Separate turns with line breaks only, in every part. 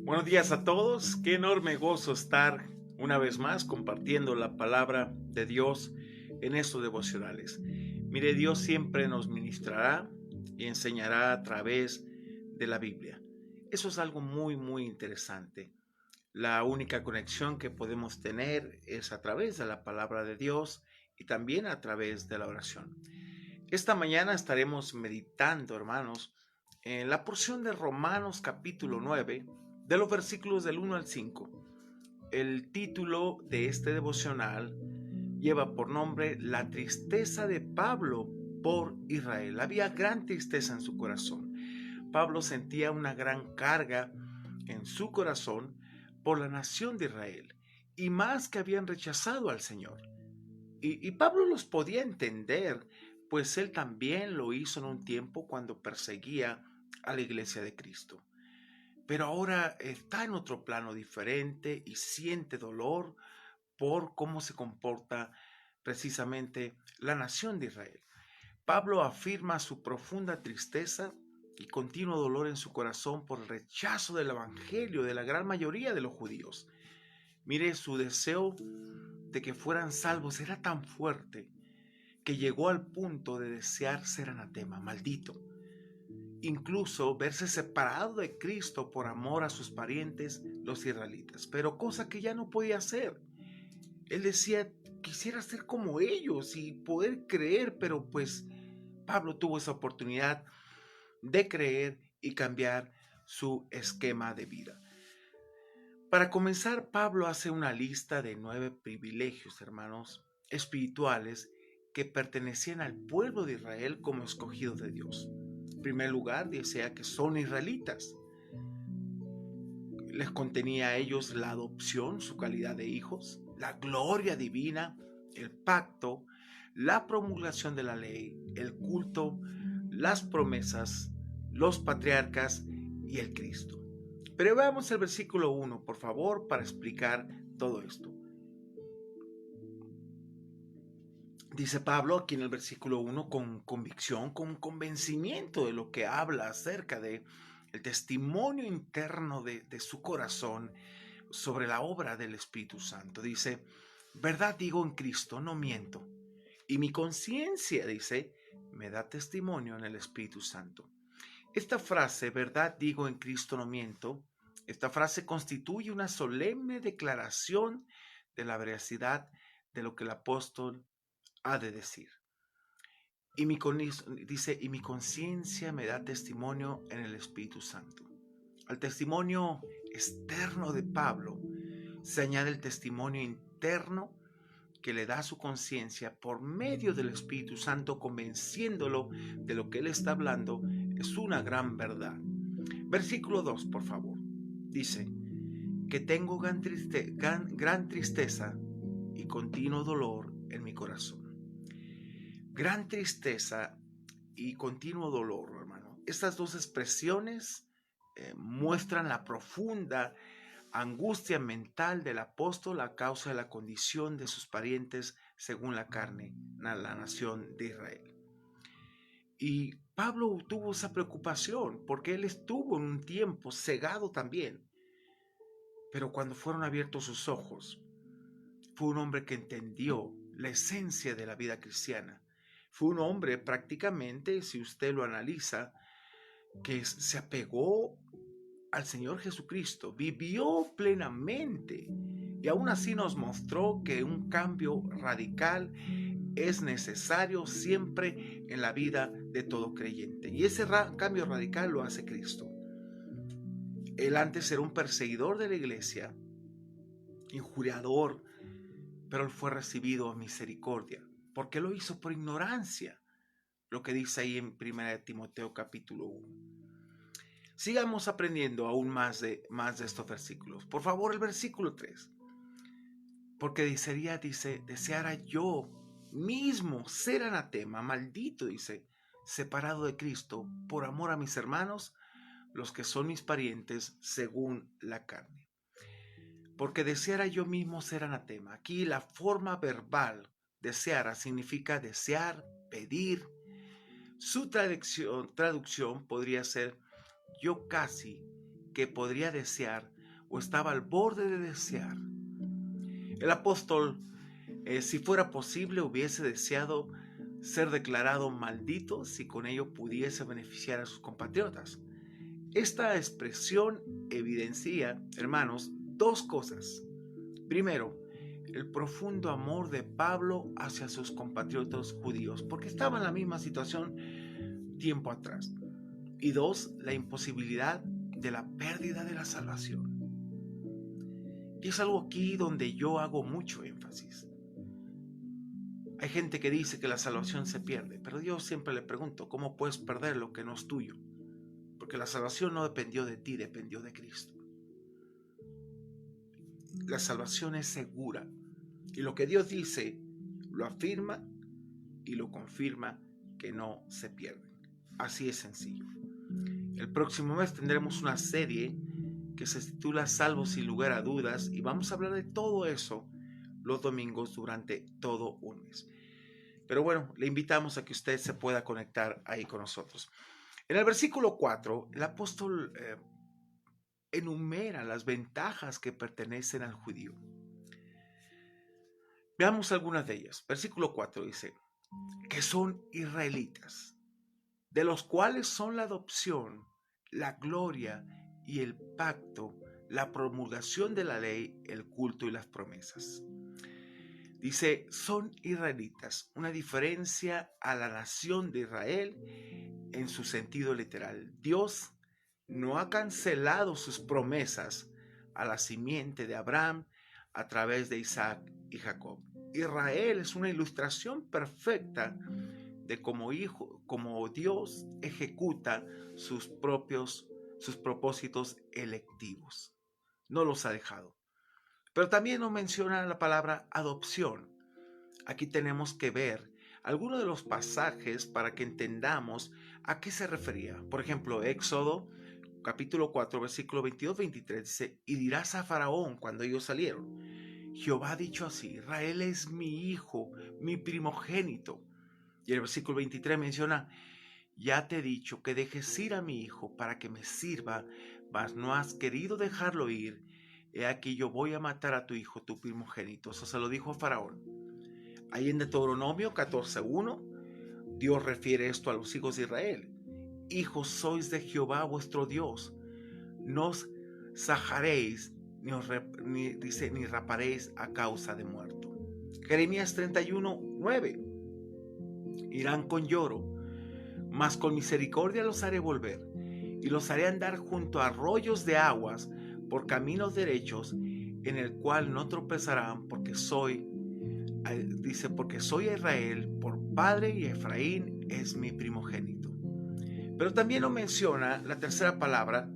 Buenos días a todos, qué enorme gozo estar una vez más compartiendo la palabra de Dios en estos devocionales. Mire, Dios siempre nos ministrará y enseñará a través de la Biblia. Eso es algo muy interesante. La única conexión que podemos tener es a través de la palabra de Dios y también a través de la oración. Esta mañana estaremos meditando, hermanos, en la porción de Romanos capítulo 9, de los versículos del 1 al 5. El título de este devocional lleva por nombre La tristeza de Pablo por Israel. Había gran tristeza en su corazón. Pablo sentía una gran carga en su corazón por la nación de Israel y más que habían rechazado al Señor. Y Pablo los podía entender, pues él también lo hizo en un tiempo cuando perseguía a la iglesia de Cristo. Pero ahora está en otro plano diferente y siente dolor por cómo se comporta precisamente la nación de Israel. Pablo afirma su profunda tristeza y continuo dolor en su corazón por el rechazo del evangelio de la gran mayoría de los judíos. Mire, su deseo de que fueran salvos era tan fuerte que llegó al punto de desear ser anatema, maldito. Incluso verse separado de Cristo por amor a sus parientes, los israelitas, pero cosa que ya no podía hacer. Él decía, quisiera ser como ellos y poder creer, pero pues Pablo tuvo esa oportunidad de creer y cambiar su esquema de vida. Para comenzar, Pablo hace una lista de 9 privilegios, hermanos, espirituales que pertenecían al pueblo de Israel como escogidos de Dios. En primer lugar, decía que son israelitas. Les contenía a ellos la adopción, su calidad de hijos, la gloria divina, el pacto, la promulgación de la ley, el culto, las promesas, los patriarcas y el Cristo. Pero veamos el versículo 1, por favor, para explicar todo esto. Dice Pablo aquí en el versículo 1 con convicción, con convencimiento de lo que habla acerca de el testimonio interno de su corazón sobre la obra del Espíritu Santo. Dice, verdad digo en Cristo, no miento. Y mi conciencia, dice, me da testimonio en el Espíritu Santo. Esta frase, verdad digo en Cristo, no miento, esta frase constituye una solemne declaración de la veracidad de lo que el apóstol ha de decir. Dice, y mi conciencia me da testimonio en el Espíritu Santo. Al testimonio externo de Pablo se añade el testimonio interno que le da su conciencia por medio del Espíritu Santo, convenciéndolo de lo que él está hablando es una gran verdad. Versículo 2, por favor. Dice, que tengo gran tristeza y continuo dolor en mi corazón. Gran tristeza y continuo dolor, hermano. Estas dos expresiones muestran la profunda angustia mental del apóstol a causa de la condición de sus parientes según la carne, la nación de Israel. Y Pablo tuvo esa preocupación porque él estuvo en un tiempo cegado también. Pero cuando fueron abiertos sus ojos, fue un hombre que entendió la esencia de la vida cristiana. Fue un hombre prácticamente, si usted lo analiza, que se apegó al Señor Jesucristo, vivió plenamente y aún así nos mostró que un cambio radical es necesario siempre en la vida de todo creyente. Y ese cambio radical lo hace Cristo. Él antes era un perseguidor de la iglesia, injuriador, pero él fue recibido a misericordia, porque lo hizo por ignorancia, lo que dice ahí en 1 Timoteo capítulo 1. Sigamos aprendiendo aún más de estos versículos. Por favor, el versículo 3. Porque dice, deseara yo mismo ser anatema, maldito, dice, separado de Cristo, por amor a mis hermanos, los que son mis parientes según la carne. Porque deseara yo mismo ser anatema. Aquí la forma verbal, deseara, significa desear, pedir. Su traducción podría ser yo casi que podría desear o estaba al borde de desear. El apóstol, si fuera posible, hubiese deseado ser declarado maldito si con ello pudiese beneficiar a sus compatriotas. Esta expresión evidencia, hermanos, dos cosas. Primero, el profundo amor de Pablo hacia sus compatriotas judíos, porque estaba en la misma situación tiempo atrás. Y dos, la imposibilidad de la pérdida de la salvación. Y es algo aquí donde yo hago mucho énfasis. Hay gente que dice que la salvación se pierde, pero yo siempre le pregunto, ¿cómo puedes perder lo que no es tuyo? Porque la salvación no dependió de ti, dependió de Cristo. La salvación es segura. Y lo que Dios dice, lo afirma y lo confirma que no se pierden. Así es sencillo. El próximo mes tendremos una serie que se titula Salvos sin lugar a dudas y vamos a hablar de todo eso los domingos durante todo un mes. Pero bueno, le invitamos a que usted se pueda conectar ahí con nosotros. En el versículo 4, el apóstol enumera las ventajas que pertenecen al judío. Veamos algunas de ellas. Versículo 4 dice que son israelitas, de los cuales son la adopción, la gloria y el pacto, la promulgación de la ley, el culto y las promesas. Dice, son israelitas, una diferencia a la nación de Israel en su sentido literal. Dios no ha cancelado sus promesas a la simiente de Abraham a través de Isaac y Jacob. Israel es una ilustración perfecta de cómo Dios ejecuta sus propósitos electivos. No los ha dejado. Pero también nos menciona la palabra adopción. Aquí tenemos que ver algunos de los pasajes para que entendamos a qué se refería. Por ejemplo, Éxodo capítulo 4, versículo 22-23 dice, y dirás a Faraón cuando ellos salieron, Jehová ha dicho así, Israel es mi hijo, mi primogénito. Y el versículo 23 menciona, ya te he dicho que dejes ir a mi hijo para que me sirva, mas no has querido dejarlo ir. He aquí yo voy a matar a tu hijo, tu primogénito. Eso se lo dijo a Faraón. Ahí en Deuteronomio 14:1, Dios refiere esto a los hijos de Israel. Hijos sois de Jehová vuestro Dios. No os sajaréis, ni raparéis a causa de muerto. Jeremías 31:9. Irán con lloro, mas con misericordia los haré volver, y los haré andar junto a arroyos de aguas, por caminos derechos, en el cual no tropezarán, porque soy Israel por padre, y Efraín es mi primogénito. Pero también nos menciona la tercera palabra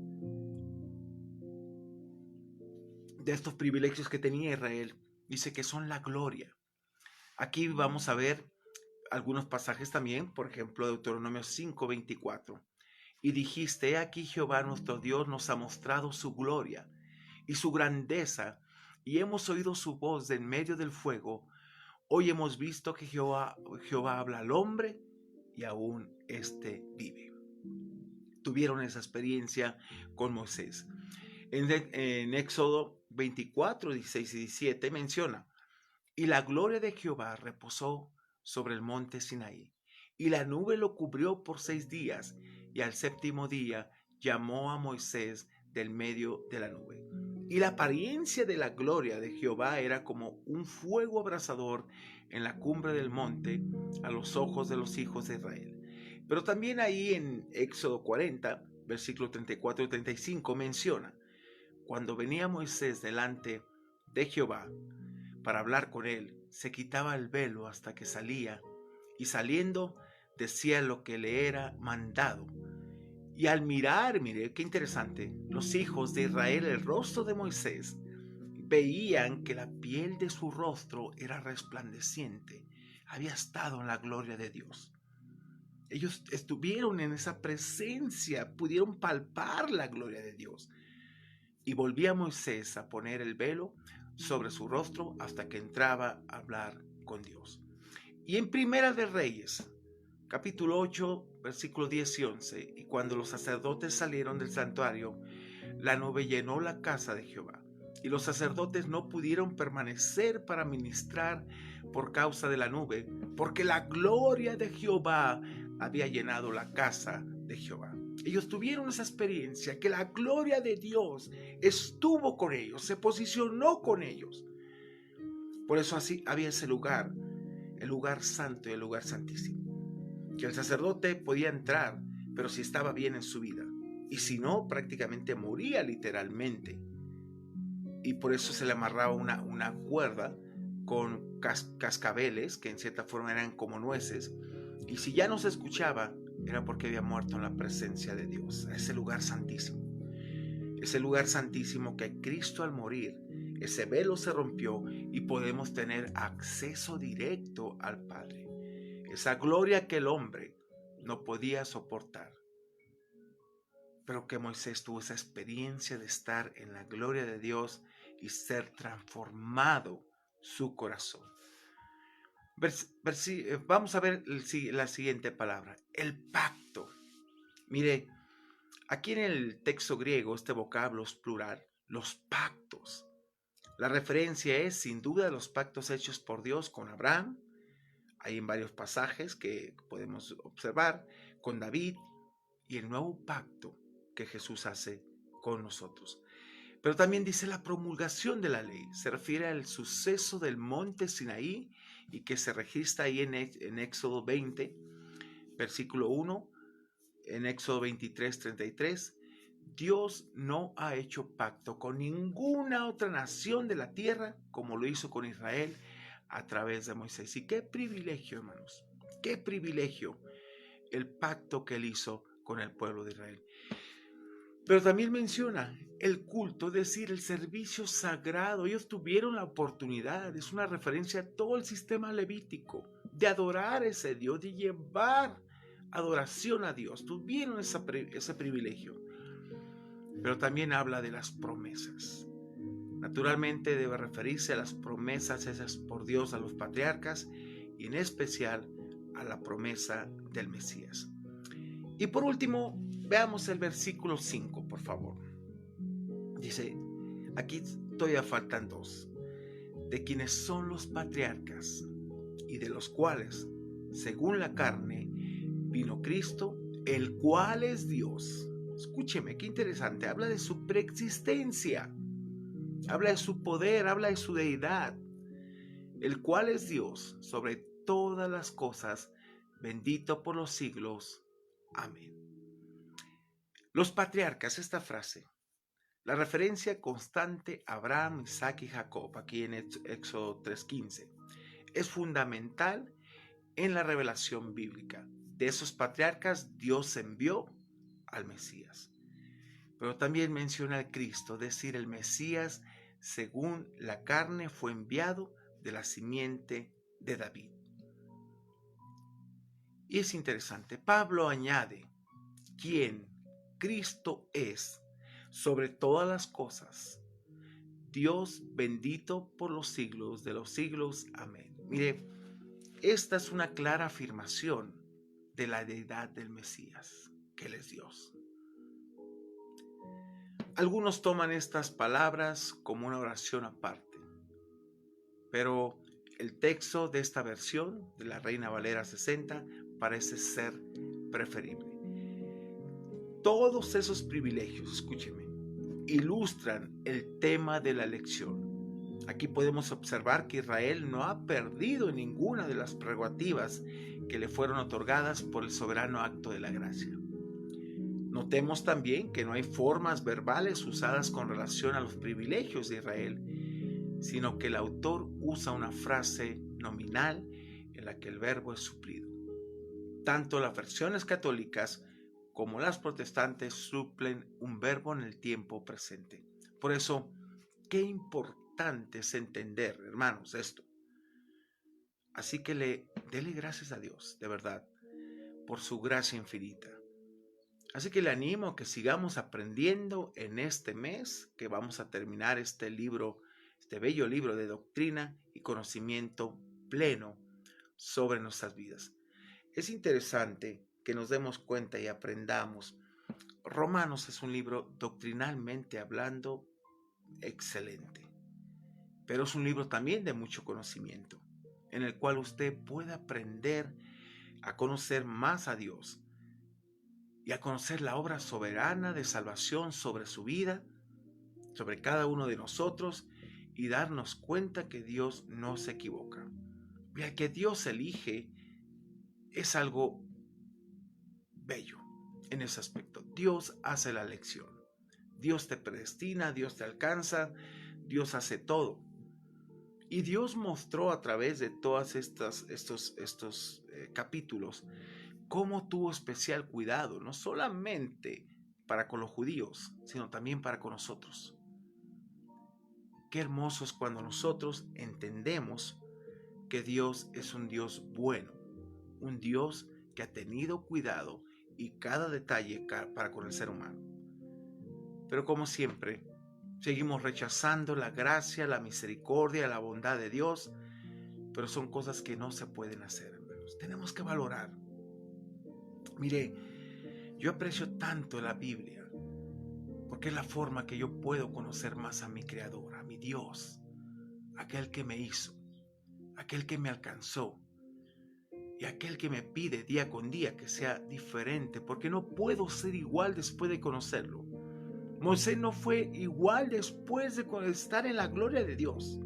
de estos privilegios que tenía Israel. Dice que son la gloria. Aquí vamos a ver algunos pasajes también, por ejemplo, Deuteronomio 5:24. Y dijiste, he aquí Jehová nuestro Dios nos ha mostrado su gloria y su grandeza, y hemos oído su voz de en medio del fuego. Hoy hemos visto que Jehová habla al hombre y aún éste vive. Tuvieron esa experiencia con Moisés. En Éxodo 24, 16 y 17 menciona, y la gloria de Jehová reposó sobre el monte Sinaí, y la nube lo cubrió por 6 días, y al séptimo día llamó a Moisés del medio de la nube. Y la apariencia de la gloria de Jehová era como un fuego abrasador en la cumbre del monte a los ojos de los hijos de Israel. Pero también ahí en Éxodo 40, versículos 34 y 35 menciona, cuando venía Moisés delante de Jehová para hablar con él, se quitaba el velo hasta que salía, y saliendo decía lo que le era mandado. Y al mirar, mire qué interesante, los hijos de Israel el rostro de Moisés, veían que la piel de su rostro era resplandeciente, había estado en la gloria de Dios. Ellos estuvieron en esa presencia, pudieron palpar la gloria de Dios. Y volvía Moisés a poner el velo sobre su rostro hasta que entraba a hablar con Dios. Y en Primera de Reyes, capítulo 8, versículos 10 y 11, y cuando los sacerdotes salieron del santuario, la nube llenó la casa de Jehová, y los sacerdotes no pudieron permanecer para ministrar por causa de la nube, porque la gloria de Jehová había llenado la casa de Jehová. Ellos tuvieron esa experiencia, que la gloria de Dios estuvo con ellos, se posicionó con ellos. Por eso así había ese lugar, el lugar santo y el lugar santísimo, que el sacerdote podía entrar, pero si estaba bien en su vida, y si no, prácticamente moría literalmente. Y por eso se le amarraba una cuerda con cascabeles, que en cierta forma eran como nueces, y si ya no se escuchaba, era porque había muerto en la presencia de Dios, a ese lugar santísimo. Ese lugar santísimo que Cristo al morir, ese velo se rompió y podemos tener acceso directo al Padre. Esa gloria que el hombre no podía soportar. Pero que Moisés tuvo esa experiencia de estar en la gloria de Dios y ser transformado su corazón. Vamos a ver la siguiente palabra, el pacto. Mire, aquí en el texto griego este vocablo es plural, los pactos. La referencia es sin duda los pactos hechos por Dios con Abraham, hay en varios pasajes que podemos observar, con David, y el nuevo pacto que Jesús hace con nosotros. Pero también dice la promulgación de la ley, se refiere al suceso del monte Sinaí y que se registra ahí en Éxodo 20, versículo 1, en Éxodo 23, 33. Dios no ha hecho pacto con ninguna otra nación de la tierra como lo hizo con Israel a través de Moisés. Y qué privilegio, hermanos, qué privilegio el pacto que él hizo con el pueblo de Israel. Pero también menciona el culto, es decir, el servicio sagrado. Ellos tuvieron la oportunidad, es una referencia a todo el sistema levítico, de adorar a ese Dios, de llevar adoración a Dios. Tuvieron ese privilegio. Pero también habla de las promesas. Naturalmente debe referirse a las promesas hechas por Dios a los patriarcas y en especial a la promesa del Mesías. Y por último, veamos el versículo 5, por favor. Dice, aquí todavía faltan dos, de quienes son los patriarcas y de los cuales, según la carne, vino Cristo, el cual es Dios. Escúcheme, qué interesante, habla de su preexistencia, habla de su poder, habla de su deidad, el cual es Dios sobre todas las cosas, bendito por los siglos. Amén. Los patriarcas, esta frase, la referencia constante a Abraham, Isaac y Jacob, aquí en Éxodo 3:15, es fundamental en la revelación bíblica. De esos patriarcas, Dios envió al Mesías. Pero también menciona al Cristo, es decir, el Mesías, según la carne, fue enviado de la simiente de David. Y es interesante, Pablo añade, ¿quién? Cristo es sobre todas las cosas, Dios bendito por los siglos de los siglos. Amén. Mire, esta es una clara afirmación de la deidad del Mesías, que Él es Dios. Algunos toman estas palabras como una oración aparte, pero el texto de esta versión de la Reina Valera 60 parece ser preferible. Todos esos privilegios, escúcheme, ilustran el tema de la elección. Aquí podemos observar que Israel no ha perdido ninguna de las prerrogativas que le fueron otorgadas por el soberano acto de la gracia. Notemos también que no hay formas verbales usadas con relación a los privilegios de Israel, sino que el autor usa una frase nominal en la que el verbo es suplido. Tanto las versiones católicas como las protestantes suplen un verbo en el tiempo presente. Por eso, qué importante es entender, hermanos, esto. Así que dele gracias a Dios, de verdad, por su gracia infinita. Así que le animo a que sigamos aprendiendo en este mes, que vamos a terminar este libro, este bello libro de doctrina y conocimiento pleno sobre nuestras vidas. Es interesante que nos demos cuenta y aprendamos Romanos es un libro doctrinalmente hablando excelente, pero es un libro también de mucho conocimiento, en el cual usted puede aprender a conocer más a Dios y a conocer la obra soberana de salvación sobre su vida, sobre cada uno de nosotros, y darnos cuenta que Dios no se equivoca. Vea que Dios elige es algo bello en ese aspecto. Dios hace la elección. Dios te predestina, Dios te alcanza, Dios hace todo. Y Dios mostró a través de todos estos capítulos cómo tuvo especial cuidado, no solamente para con los judíos, sino también para con nosotros. Qué hermoso es cuando nosotros entendemos que Dios es un Dios bueno, un Dios que ha tenido cuidado y cada detalle para con el ser humano. Pero como siempre, seguimos rechazando la gracia, la misericordia, la bondad de Dios, pero son cosas que no se pueden hacer, hermanos. Tenemos que valorar. Mire, yo aprecio tanto la Biblia, porque es la forma que yo puedo conocer más a mi Creador, a mi Dios, aquel que me hizo, aquel que me alcanzó, y aquel que me pide día con día que sea diferente, porque no puedo ser igual después de conocerlo. Moisés no fue igual después de estar en la gloria de Dios.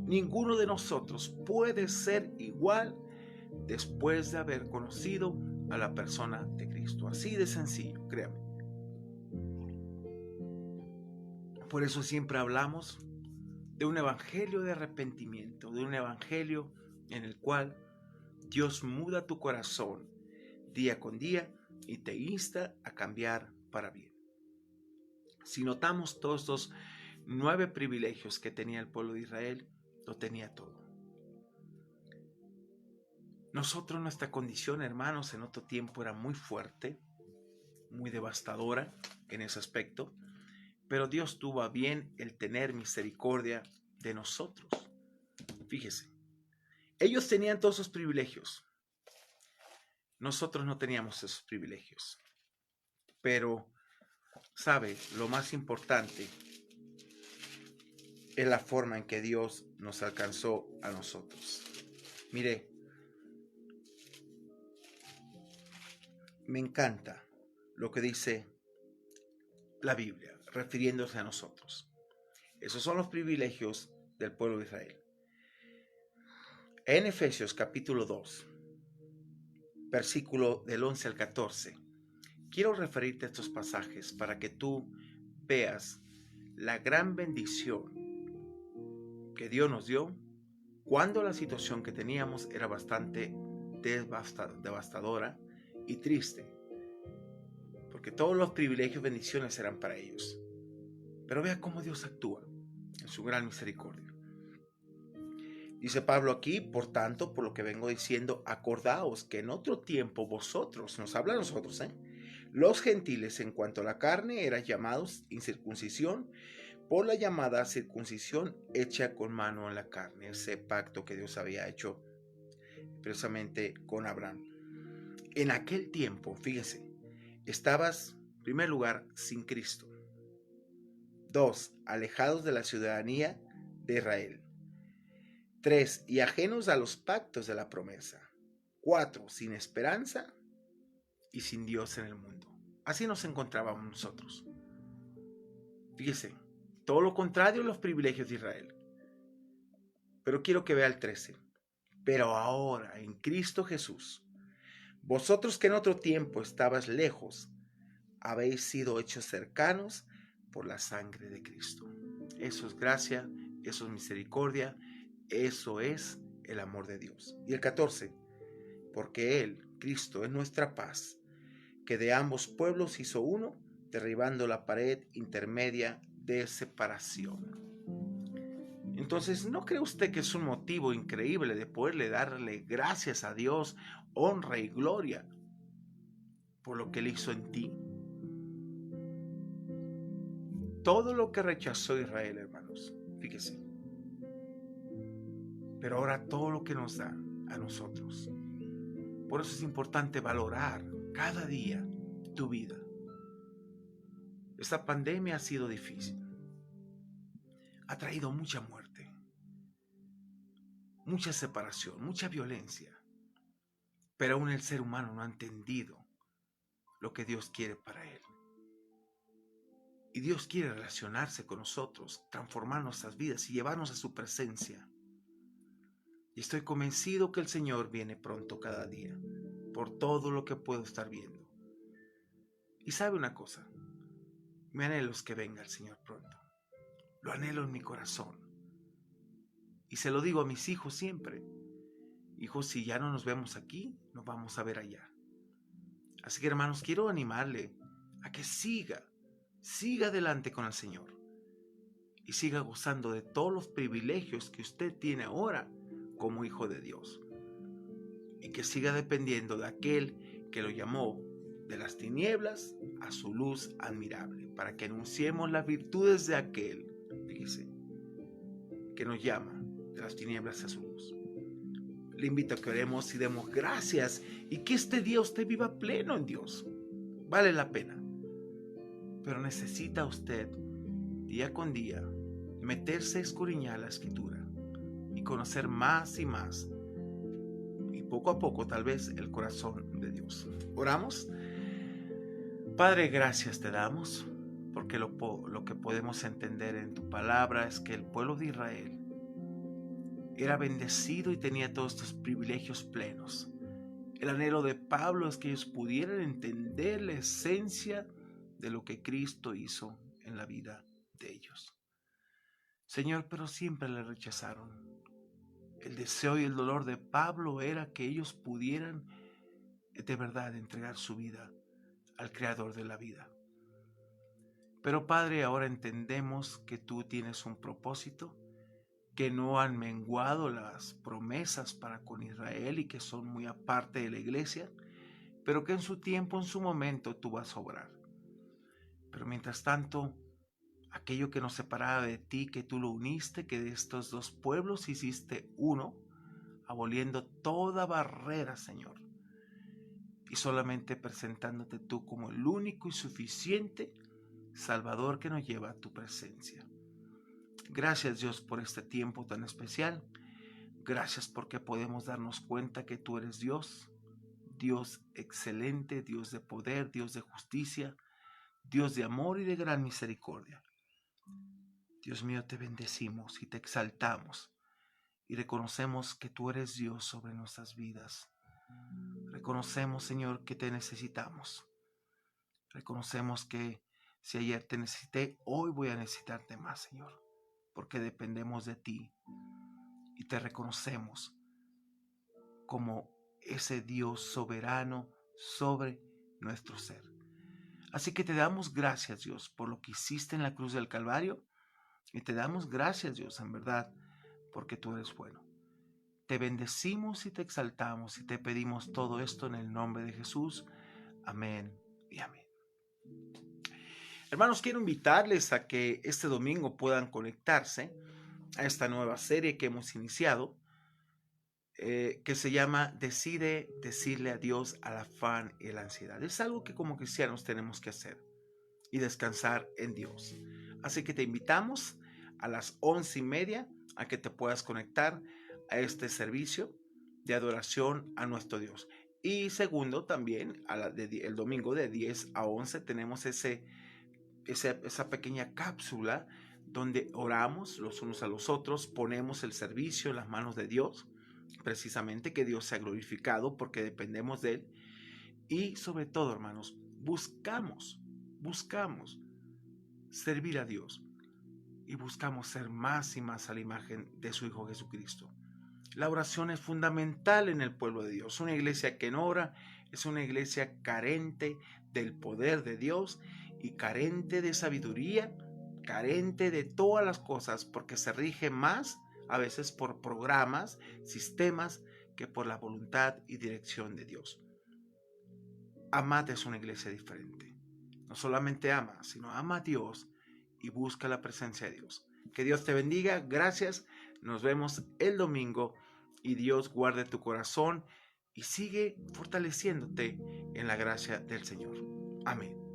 Ninguno de nosotros puede ser igual después de haber conocido a la persona de Cristo. Así de sencillo, créame. Por eso siempre hablamos de un evangelio de arrepentimiento, de un evangelio en el cual Dios muda tu corazón día con día y te insta a cambiar para bien. Si notamos todos estos 9 privilegios que tenía el pueblo de Israel, lo tenía todo. Nosotros, nuestra condición, hermanos, en otro tiempo era muy fuerte, muy devastadora en ese aspecto, pero Dios tuvo a bien el tener misericordia de nosotros. Fíjese, ellos tenían todos esos privilegios. Nosotros no teníamos esos privilegios. Pero, ¿sabe? Lo más importante es la forma en que Dios nos alcanzó a nosotros. Mire, me encanta lo que dice la Biblia, refiriéndose a nosotros. Esos son los privilegios del pueblo de Israel. En Efesios capítulo 2, versículo del 11 al 14, quiero referirte a estos pasajes para que tú veas la gran bendición que Dios nos dio cuando la situación que teníamos era bastante devastadora y triste, porque todos los privilegios y bendiciones eran para ellos. Pero vea cómo Dios actúa en su gran misericordia. Dice Pablo aquí, por tanto, por lo que vengo diciendo, acordaos que en otro tiempo vosotros, nos habla a nosotros, los gentiles en cuanto a la carne eran llamados incircuncisión por la llamada circuncisión hecha con mano en la carne, ese pacto que Dios había hecho precisamente con Abraham. En aquel tiempo, fíjese, estabas, en primer lugar, sin Cristo. 2, alejados de la ciudadanía de Israel. 3, y ajenos a los pactos de la promesa. 4, sin esperanza y sin Dios en el mundo. Así nos encontrábamos nosotros. Fíjese, todo lo contrario a los privilegios de Israel. Pero quiero que vea el 13. Pero ahora, en Cristo Jesús, vosotros que en otro tiempo estabas lejos, habéis sido hechos cercanos por la sangre de Cristo. Eso es gracia, eso es misericordia, eso es el amor de Dios. Y el 14, porque Él, Cristo, es nuestra paz, que de ambos pueblos hizo uno, derribando la pared intermedia de separación. Entonces, ¿no cree usted que es un motivo increíble de poderle darle gracias a Dios, honra y gloria por lo que Él hizo en ti? Todo lo que rechazó Israel, hermanos, fíjese. Pero ahora todo lo que nos da a nosotros. Por eso es importante valorar cada día tu vida. Esta pandemia ha sido difícil. Ha traído mucha muerte, mucha separación, mucha violencia. Pero aún el ser humano no ha entendido lo que Dios quiere para él. Y Dios quiere relacionarse con nosotros, transformar nuestras vidas y llevarnos a su presencia. Y estoy convencido que el Señor viene pronto cada día, por todo lo que puedo estar viendo. Y sabe una cosa, mi anhelo es que venga el Señor pronto. Lo anhelo en mi corazón. Y se lo digo a mis hijos siempre. Hijos, si ya no nos vemos aquí, nos vamos a ver allá. Así que hermanos, quiero animarle a que siga adelante con el Señor. Y siga gozando de todos los privilegios que usted tiene ahora como hijo de Dios. Y que siga dependiendo de aquel que lo llamó de las tinieblas a su luz admirable, para que anunciemos las virtudes de aquel, dice, que nos llama de las tinieblas a su luz. Le invito a que oremos y demos gracias y que este día usted viva pleno en Dios. Vale la pena. Pero necesita usted, día con día, meterse a escudriñar la Escritura y conocer más y más, y poco a poco tal vez el corazón de Dios. ¿Oramos? Padre, gracias te damos, porque lo que podemos entender en tu palabra es que el pueblo de Israel era bendecido y tenía todos estos privilegios plenos. El anhelo de Pablo es que ellos pudieran entender la esencia de lo que Cristo hizo en la vida de ellos. Señor, pero siempre le rechazaron. El deseo y el dolor de Pablo era que ellos pudieran de verdad entregar su vida al Creador de la vida. Pero Padre, ahora entendemos que tú tienes un propósito, que no han menguado las promesas para con Israel y que son muy aparte de la iglesia, pero que en su tiempo, en su momento, tú vas a obrar. Pero mientras tanto, aquello que nos separaba de ti, que tú lo uniste, que de estos dos pueblos hiciste uno, aboliendo toda barrera, Señor, y solamente presentándote tú como el único y suficiente Salvador que nos lleva a tu presencia. Gracias, Dios, por este tiempo tan especial. Gracias porque podemos darnos cuenta que tú eres Dios, Dios excelente, Dios de poder, Dios de justicia, Dios de amor y de gran misericordia. Dios mío, te bendecimos y te exaltamos y reconocemos que tú eres Dios sobre nuestras vidas. Reconocemos, Señor, que te necesitamos. Reconocemos que si ayer te necesité, hoy voy a necesitarte más, Señor, porque dependemos de ti y te reconocemos como ese Dios soberano sobre nuestro ser. Así que te damos gracias, Dios, por lo que hiciste en la cruz del Calvario, y te damos gracias, Dios, en verdad, porque tú eres bueno. Te bendecimos y te exaltamos y te pedimos todo esto en el nombre de Jesús. Amén y amén. Hermanos, quiero invitarles a que este domingo puedan conectarse a esta nueva serie que hemos iniciado, que se llama Decide decirle adiós al afán y la ansiedad. Es algo que como cristianos tenemos que hacer y descansar en Dios. Así que te invitamos a las 11:30 a que te puedas conectar a este servicio de adoración a nuestro Dios. Y segundo, también el domingo de 10 a 11 tenemos esa pequeña cápsula donde oramos los unos a los otros, ponemos el servicio en las manos de Dios, precisamente que Dios sea glorificado porque dependemos de Él. Y sobre todo, hermanos, buscamos servir a Dios y buscamos ser más y más a la imagen de su Hijo Jesucristo. La oración es fundamental en el pueblo de Dios. Una iglesia que no ora es una iglesia carente del poder de Dios y carente de sabiduría, carente de todas las cosas, porque se rige más a veces por programas, sistemas, que por la voluntad y dirección de Dios. Amad es una iglesia diferente. No solamente ama, sino ama a Dios y busca la presencia de Dios. Que Dios te bendiga. Gracias. Nos vemos el domingo y Dios guarde tu corazón y sigue fortaleciéndote en la gracia del Señor. Amén.